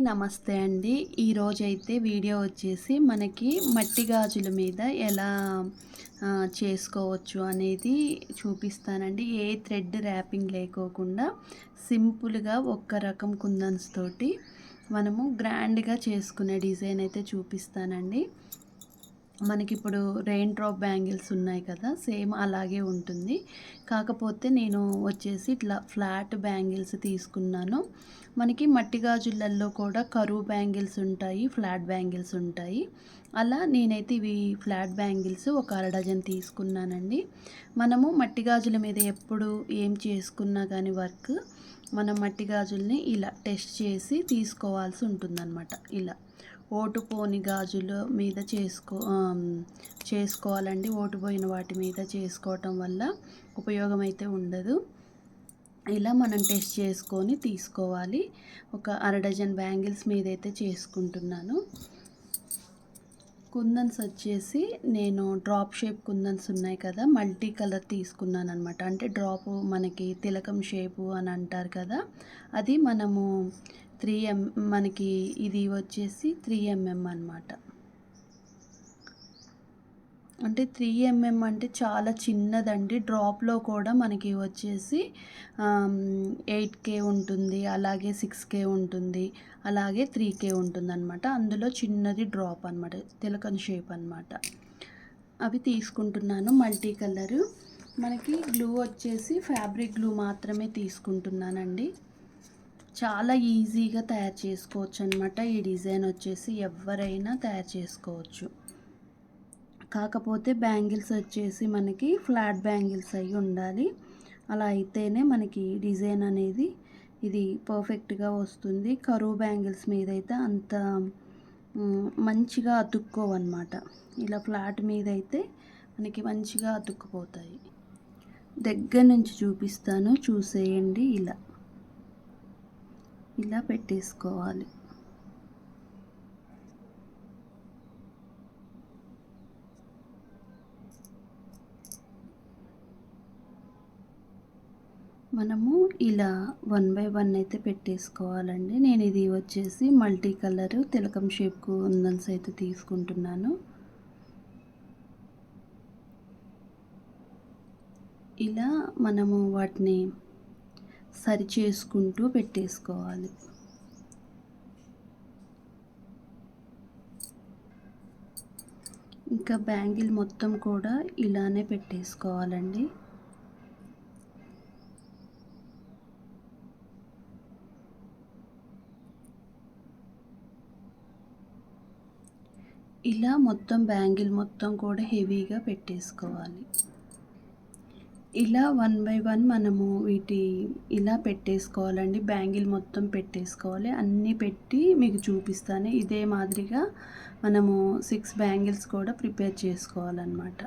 నమస్తే అండి. ఈరోజైతే వీడియో వచ్చేసి మనకి మట్టి గాజుల మీద ఎలా చేసుకోవచ్చు అనేది చూపిస్తానండి. ఏ థ్రెడ్ ర్యాపింగ్ లేకోకుండా సింపుల్‌గా ఒక్క రకం కుందన్స్ తోటి మనము గ్రాండ్‌గా చేసుకునే డిజైన్ అయితే చూపిస్తానండి. మనకిప్పుడు రెయిన్ డ్రాప్ బ్యాంగిల్స్ ఉన్నాయి కదా! సేమ్ అలాగే ఉంటుంది. కాకపోతే నేను వచ్చేసి ఇట్లా ఫ్లాట్ బ్యాంగిల్స్ తీసుకున్నాను. మనకి మట్టి గాజులల్లో కూడా కరువు బ్యాంగిల్స్ ఉంటాయి, ఫ్లాట్ బ్యాంగిల్స్ ఉంటాయి. అలా నేనైతే ఇవి ఫ్లాట్ బ్యాంగిల్స్ ఒక అర డజన్ తీసుకున్నానండి. మనము మట్టి గాజుల మీద ఎప్పుడు ఏం చేసుకున్నా కానీ వర్క్, మనం మట్టి గాజుల్ని ఇలా టెస్ట్ చేసి తీసుకోవాల్సి ఉంటుందన్నమాట. ఇలా ఓటుపోని గాజుల మీద చేసుకోవాలండి. ఓటుపోయిన వాటి మీద చేసుకోవటం వల్ల ఉపయోగం అయితే ఉండదు. ఇలా మనం టెస్ట్ చేసుకొని తీసుకోవాలి. ఒక అర డజన్ బ్యాంగిల్స్ మీదైతే చేసుకుంటున్నాను. కుందన్స్ వచ్చేసి నేను డ్రాప్ షేప్ కుందన్స్ ఉన్నాయి కదా, మల్టీ కలర్ తీసుకున్నాను అనమాట. అంటే డ్రాప్ మనకి తిలకం షేపు అని అంటారు కదా, అది మనము మనకి ఇది వచ్చేసి 3 mm అనమాట. అంటే 3 mm అంటే చాలా చిన్నదండి. డ్రాప్‌లో కూడా మనకి వచ్చేసి 8K ఉంటుంది, అలాగే 6K ఉంటుంది, అలాగే 3K ఉంటుందన్నమాట. అందులో చిన్నది డ్రాప్ అనమాట, తిలకం షేప్ అనమాట. అవి తీసుకుంటున్నాను మల్టీ కలరు. మనకి గ్లూ వచ్చేసి ఫ్యాబ్రిక్ గ్లూ మాత్రమే తీసుకుంటున్నానండి. చాలా ఈజీగా తయారు చేసుకోవచ్చు అనమాట. ఈ డిజైన్ వచ్చేసి ఎవరైనా తయారు చేసుకోవచ్చు. కాకపోతే బ్యాంగిల్స్ వచ్చేసి మనకి ఫ్లాట్ బ్యాంగిల్స్ అయి ఉండాలి. అలా అయితేనే మనకి డిజైన్ అనేది ఇది పర్ఫెక్ట్గా వస్తుంది. కరువు బ్యాంగిల్స్ మీద అయితే అంత మంచిగా అతుక్కోవన్నమాట. ఇలా ఫ్లాట్ మీద అయితే మనకి మంచిగా అతుక్కుపోతాయి. దగ్గర నుంచి చూపిస్తాను, చూసేయండి. ఇలా పెట్టేసుకోవాలి. మనము ఇలా 1 బై 1 అయితే పెట్టేసుకోవాలండి. నేను ఇది వచ్చేసి మల్టీ కలర్ తిలకం షేప్ కుందన్స్ అయితే తీసుకుంటున్నాను. ఇలా మనము వాటిని సరి చేసుకుంటూ పెట్టేసుకోవాలి. ఇంకా బ్యాంగిల్ మొత్తం కూడా ఇలానే పెట్టేసుకోవాలండి. ఇలా మొత్తం బ్యాంగిల్ మొత్తం కూడా హెవీగా పెట్టేసుకోవాలి. ఇలా 1 బై 1 మనము ఇలా పెట్టేసుకోవాలండి. బ్యాంగిల్ మొత్తం పెట్టేసుకోవాలి. అన్నీ పెట్టి మీకు చూపిస్తాను. ఇదే మాదిరిగా మనము 6 బ్యాంగిల్స్ కూడా ప్రిపేర్ చేసుకోవాలన్నమాట.